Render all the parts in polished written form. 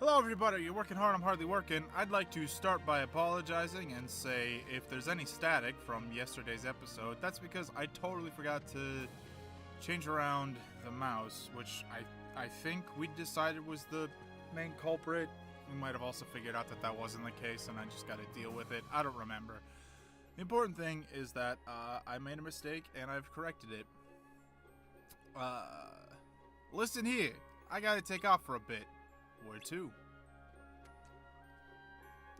Hello everybody, you're working hard, I'm hardly working. I'd like to start by apologizing and say if there's any static from yesterday's episode, that's because I totally forgot to change around the mouse, which I think we decided was the main culprit. We might have also figured out that that wasn't the case and I just got to deal with it. I don't remember. The important thing is that I made a mistake and I've corrected it. Listen here, I gotta take off for a bit. Where to?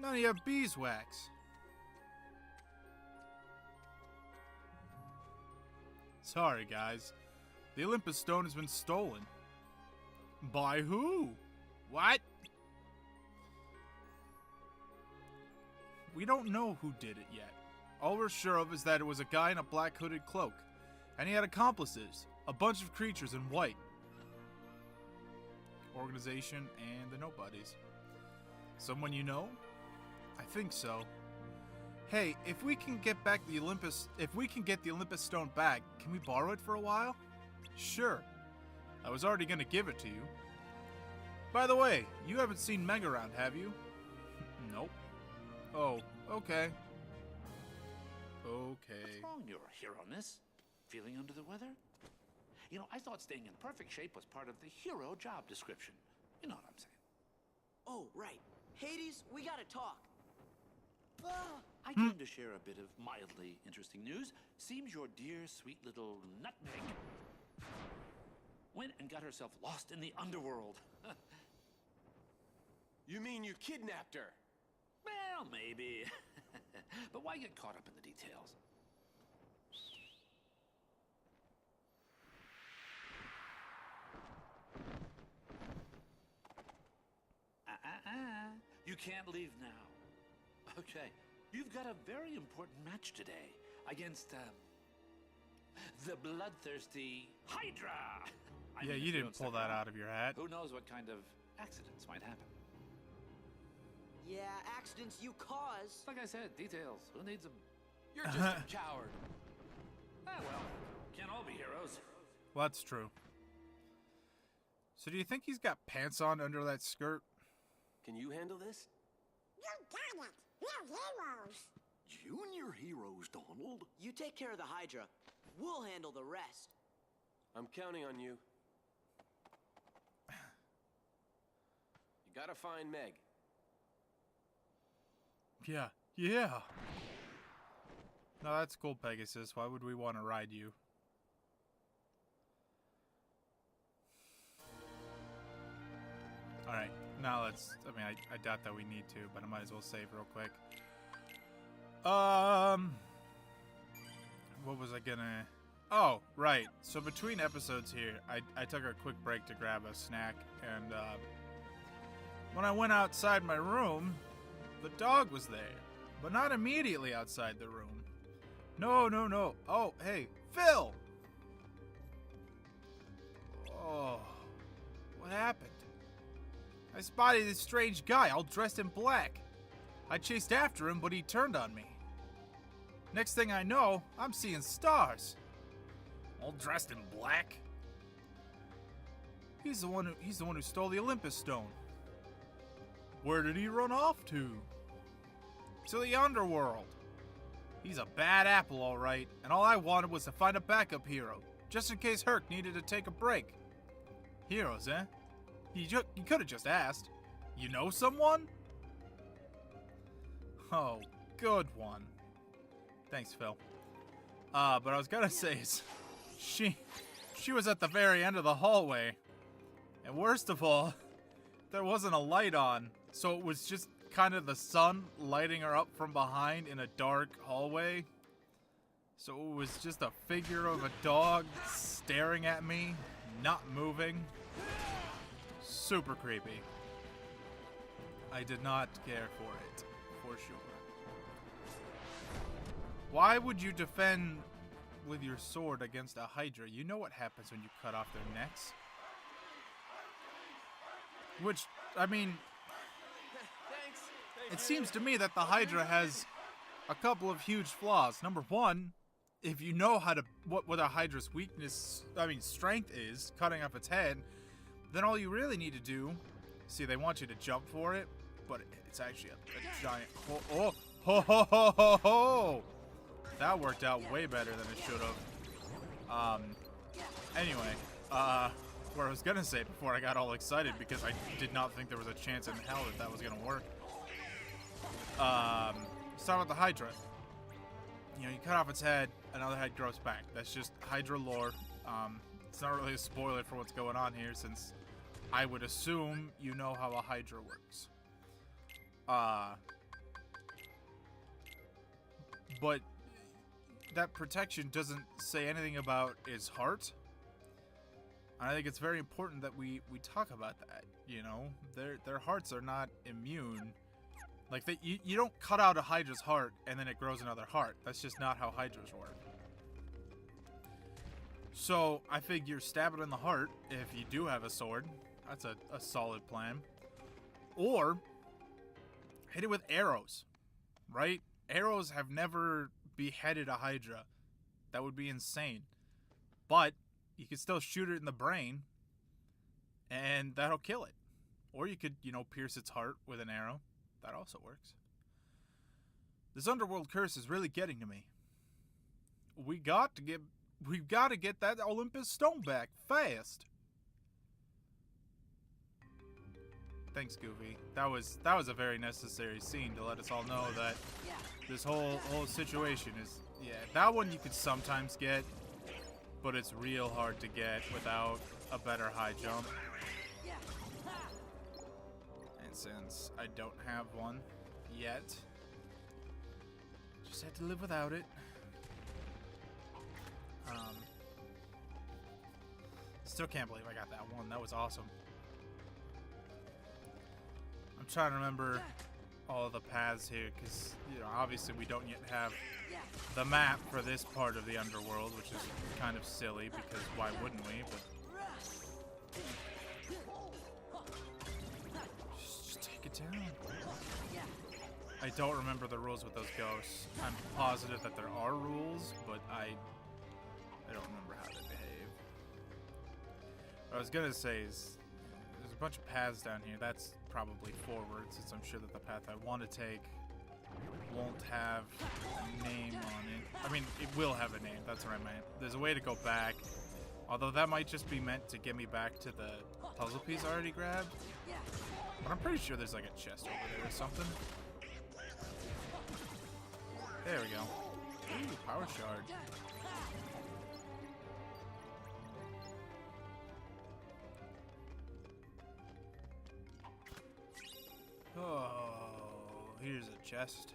None of your beeswax. Sorry, guys. The Olympus Stone has been stolen. By who? What? We don't know who did it yet. All we're sure of is that it was a guy in a black hooded cloak. And he had accomplices. A bunch of creatures in white. Organization and the nobodies. Someone you know? I think so. Hey, if we can get the Olympus Stone back, can we borrow it for a while? Sure. I was already gonna give it to you. By the way, you haven't seen Meg around, have you? Nope. Oh, okay. Okay. What's wrong, Your Hero-ness? Feeling under the weather? You know, I thought staying in perfect shape was part of the hero job description. You know what I'm saying. Oh, right. Hades, we gotta talk. I came to share a bit of mildly interesting news. Seems your dear, sweet little nutmeg went and got herself lost in the underworld. You mean you kidnapped her? Well, maybe. But why get caught up in the details? You can't leave now. Okay, you've got a very important match today against, the bloodthirsty Hydra! Yeah, you didn't pull that out of your hat. Who knows what kind of accidents might happen? Yeah, accidents you cause. Like I said, details. Who needs them? You're just a coward. Ah, well, can't all be heroes. Well, that's true. So do you think he's got pants on under that skirt? Can you handle this? You got it. We're heroes. Junior heroes, Donald. You take care of the Hydra. We'll handle the rest. I'm counting on you. You gotta find Meg. Yeah. No, that's cool, Pegasus. Why would we want to ride you? Alright, now let's... I doubt that we need to, but I might as well save real quick. What was I gonna... Oh, right. So between episodes here, I took a quick break to grab a snack, and, when I went outside my room, the dog was there. But not immediately outside the room. No. Oh, hey, Phil! Oh, what happened? I spotted this strange guy, all dressed in black. I chased after him, but he turned on me. Next thing I know, I'm seeing stars. All dressed in black. He's the one who stole the Olympus Stone. Where did he run off to? To the underworld. He's a bad apple, all right, and all I wanted was to find a backup hero, just in case Herc needed to take a break. Heroes, eh? You could have just asked. You know someone? Oh, good one. Thanks, Phil. But I was gonna say is, she was at the very end of the hallway, and worst of all, there wasn't a light on, so it was just kind of the sun lighting her up from behind in a dark hallway. So it was just a figure of a dog staring at me, not moving. Super creepy. I did not care for it, for sure. Why would you defend with your sword against a Hydra? You know what happens when you cut off their necks. Which, I mean, Thanks. it seems to me that the Hydra has a couple of huge flaws. Number one, if you know what a Hydra's strength is, cutting off its head, then all you really need to do See, they want you to jump for it, but it's actually a giant... Oh, ho, ho, ho, ho, ho! That worked out way better than it should have. Anyway, what I was gonna say before I got all excited, because I did not think there was a chance in hell that was gonna work. Let's talk about the Hydra. You know, you cut off its head, another head grows back. That's just Hydra lore. It's not really a spoiler for what's going on here, since I would assume you know how a Hydra works. But that protection doesn't say anything about its heart. And I think it's very important that we talk about that. You know, their hearts are not immune. Like, you don't cut out a Hydra's heart and then it grows another heart. That's just not how Hydras work. So, I figure stab it in the heart if you do have a sword. That's a solid plan. Or, hit it with arrows. Right? Arrows have never beheaded a Hydra. That would be insane. But, you could still shoot it in the brain, and that'll kill it. Or you could, you know, pierce its heart with an arrow. That also works. This underworld curse is really getting to me. We've got to get that Olympus stone back fast. Thanks, Goofy. That was a very necessary scene to let us all know that this whole situation is, yeah, that one you could sometimes get, but it's real hard to get without a better high jump. And since I don't have one yet, just had to live without it. Still can't believe I got that one. That was awesome. I'm trying to remember all of the paths here, because, you know, obviously we don't yet have the map for this part of the underworld, which is kind of silly, because why wouldn't we? But just take it down. I don't remember the rules with those ghosts. I'm positive that there are rules, but I don't remember how they behave. What I was gonna say is, there's a bunch of paths down here. That's probably forward, since I'm sure that the path I want to take won't have a name on it. I mean, it will have a name. That's what I meant. There's a way to go back, although that might just be meant to get me back to the puzzle piece I already grabbed. But I'm pretty sure there's like a chest over there or something. There we go. Ooh, power shard. Oh, here's a chest.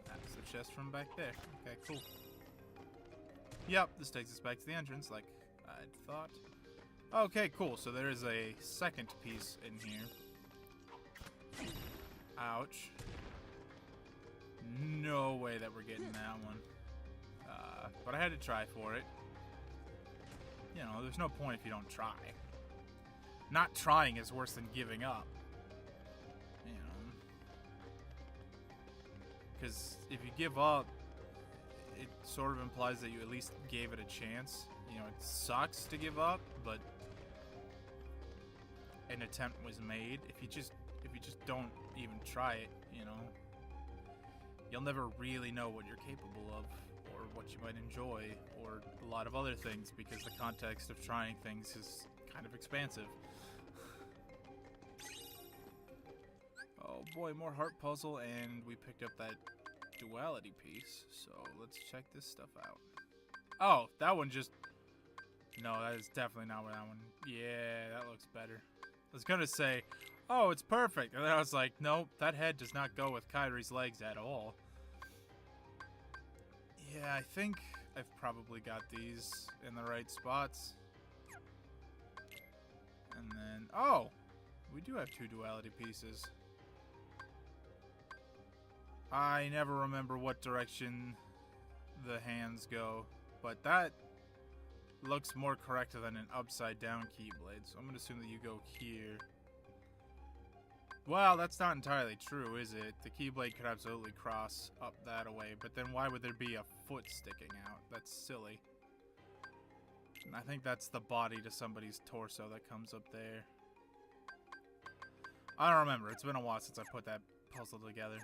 That's the chest from back there. Okay, cool. Yep, this takes us back to the entrance like I'd thought. Okay, cool. So there is a second piece in here. Ouch. No way that we're getting that one. But I had to try for it. You know, there's no point if you don't try. Not trying is worse than giving up. You know. Because if you give up, it sort of implies that you at least gave it a chance. You know, it sucks to give up, but an attempt was made. If you just don't even try it, you know, you'll never really know what you're capable of, or what you might enjoy, or a lot of other things, because the context of trying things is kind of expansive. Oh boy, more heart puzzle, and we picked up that duality piece, so let's check this stuff out. Oh, that one just... No, that is definitely not where that one... Yeah, that looks better. I was gonna say, oh, it's perfect, and then I was like, nope, that head does not go with Kairi's legs at all. Yeah, I think I've probably got these in the right spots. And then... Oh! We do have two duality pieces. I never remember what direction the hands go, but that looks more correct than an upside down keyblade, so I'm going to assume that you go here. Well, that's not entirely true, is it? The keyblade could absolutely cross up that way, but then why would there be a foot sticking out? That's silly. And I think that's the body to somebody's torso that comes up there. I don't remember. It's been a while since I put that puzzle together.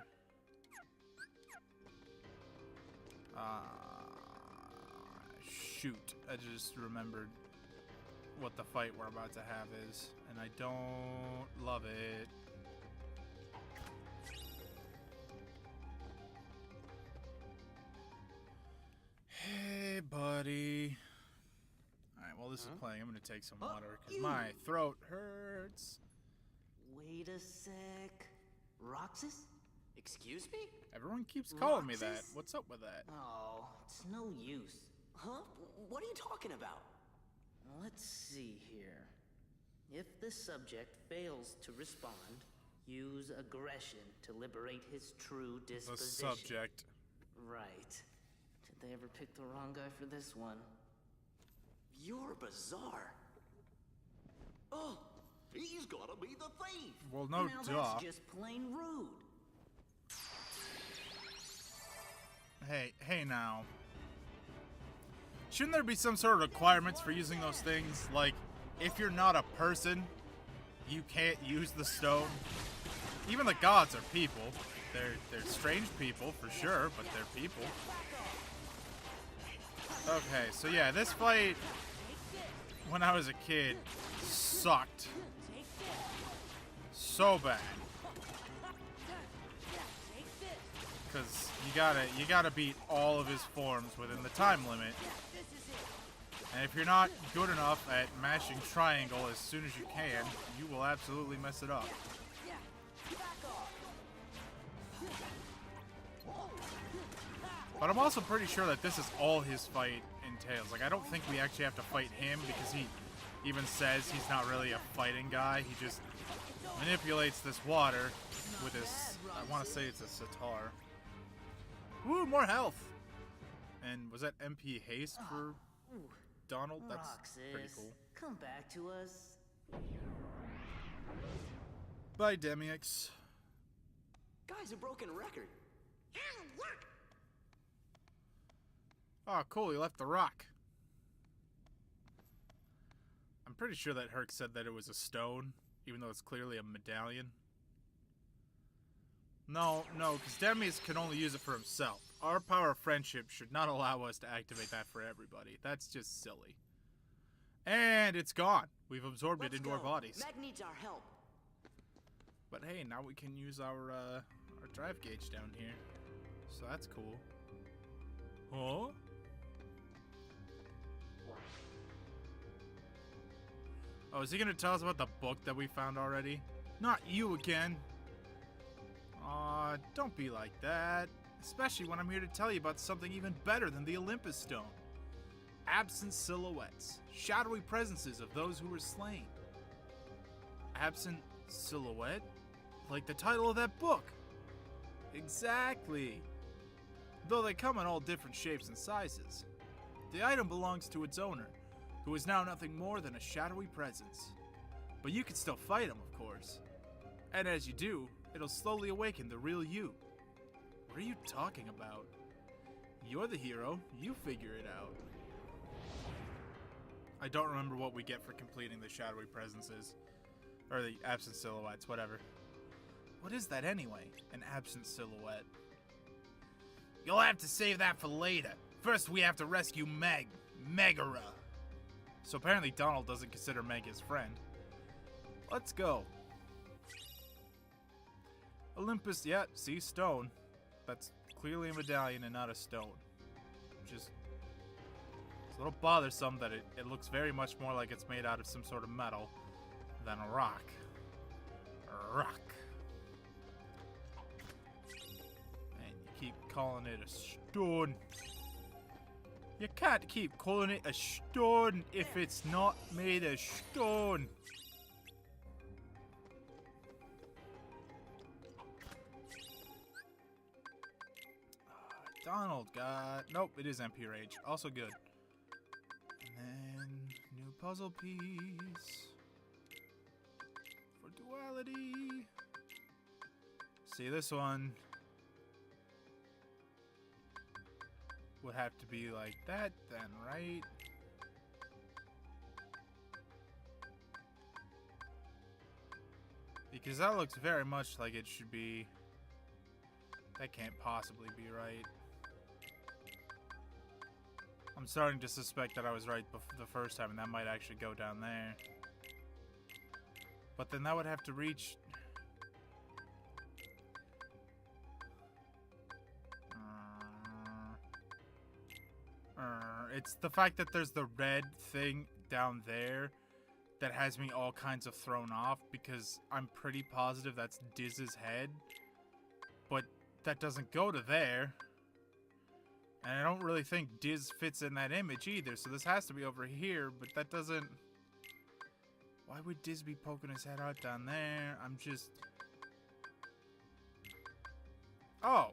Shoot. I just remembered what the fight we're about to have is, and I don't love it. Hey, buddy. Alright, while this is playing, I'm gonna take some water, because my throat hurts. Wait a sec. Roxas? Excuse me? Everyone keeps calling me that. Roxas? What's up with that? Oh, it's no use. Huh? What are you talking about? Let's see here. If the subject fails to respond, use aggression to liberate his true The disposition. subject. Right. Did they ever pick the wrong guy for this one? You're bizarre. Oh, he's gotta be the thief. Well, no now duh. that's just plain rude. Hey now. Shouldn't there be some sort of requirements for using those things? Like, if you're not a person, you can't use the stone. Even the gods are people. They're strange people, for sure, but they're people. Okay, so yeah, this fight, when I was a kid, sucked. So bad. Because you gotta beat all of his forms within the time limit. And if you're not good enough at mashing triangle as soon as you can, you will absolutely mess it up. But I'm also pretty sure that this is all his fight entails. Like, I don't think we actually have to fight him, because he even says he's not really a fighting guy. He just manipulates this water with his, I want to say it's a sitar. Woo, more health! And was that MP haste for Donald? That's pretty Roxas, cool. come back to us. Bye, Demix. Guy's a broken record. Ah, yuck. Oh, cool, he left the rock. I'm pretty sure that Herc said that it was a stone, even though it's clearly a medallion. No, because Demis can only use it for himself. Our power of friendship should not allow us to activate that for everybody. That's just silly. And it's gone. We've absorbed it Let's into go. our bodies. Meg needs our help. But hey, now we can use our drive gauge down here. So that's cool. Huh? Oh, is he gonna tell us about the book that we found already? Not you again. Aw, don't be like that. Especially when I'm here to tell you about something even better than the Olympus Stone. Absent silhouettes. Shadowy presences of those who were slain. Absent silhouette? Like the title of that book. Exactly. Though they come in all different shapes and sizes. The item belongs to its owner, who is now nothing more than a shadowy presence. But you can still fight him, of course. And as you do, it'll slowly awaken the real you. What are you talking about? You're the hero. You figure it out. I don't remember what we get for completing the shadowy presences. Or the absent silhouettes, whatever. What is that anyway? An absent silhouette. You'll have to save that for later. First we have to rescue Megara. So apparently Donald doesn't consider Meg his friend. Let's go. Olympus, yeah, see, stone. That's clearly a medallion and not a stone. Just, it's a little bothersome that it looks very much more like it's made out of some sort of metal than a rock. A rock. And you keep calling it a stone. You can't keep calling it a stone if it's not made of stone. Donald got... Nope, it is MP Rage. Also good. And then, new puzzle piece. For duality. See, this one would have to be like that then, right? Because that looks very much like it should be. That can't possibly be right. I'm starting to suspect that I was right the first time, and that might actually go down there. But then that would have to reach... It's the fact that there's the red thing down there that has me all kinds of thrown off, because I'm pretty positive that's Diz's head. But that doesn't go to there. And I don't really think Diz fits in that image either, so this has to be over here, but that doesn't... Why would Diz be poking his head out down there? I'm just... Oh.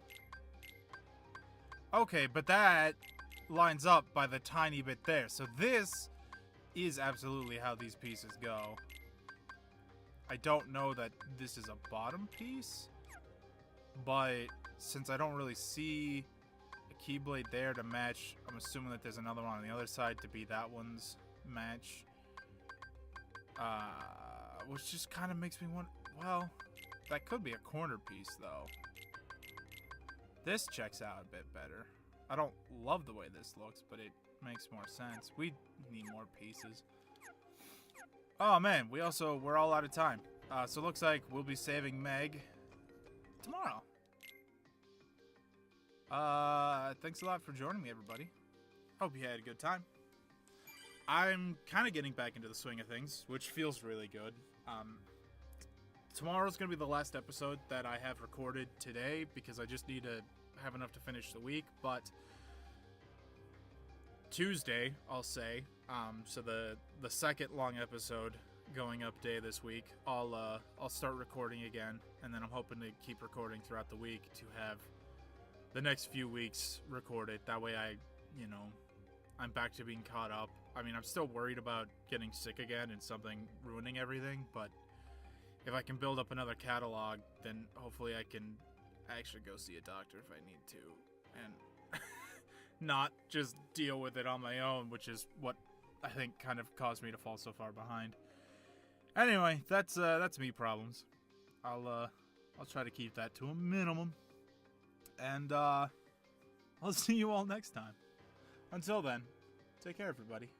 Okay, but that lines up by the tiny bit there. So this is absolutely how these pieces go. I don't know that this is a bottom piece, but since I don't really see a Keyblade there to match, I'm assuming that there's another one on the other side to be that one's match. Which just kind of makes me want... Well, that could be a corner piece, though. This checks out a bit better. I don't love the way this looks, but it makes more sense. We need more pieces. Oh, man. We're all out of time. So it looks like we'll be saving Meg tomorrow. Thanks a lot for joining me, everybody. Hope you had a good time. I'm kind of getting back into the swing of things, which feels really good. Tomorrow's going to be the last episode that I have recorded today, because I just need to have enough to finish the week. But Tuesday, I'll say, so the second long episode going up day this week, I'll start recording again, and then I'm hoping to keep recording throughout the week to have the next few weeks recorded. That way I'm back to being caught up. I mean, I'm still worried about getting sick again and something ruining everything, but if I can build up another catalog, then hopefully I can actually go see a doctor if I need to, and not just deal with it on my own, which is what I think kind of caused me to fall so far behind. Anyway, that's me problems. I'll try to keep that to a minimum, and I'll see you all next time. Until then, take care, everybody.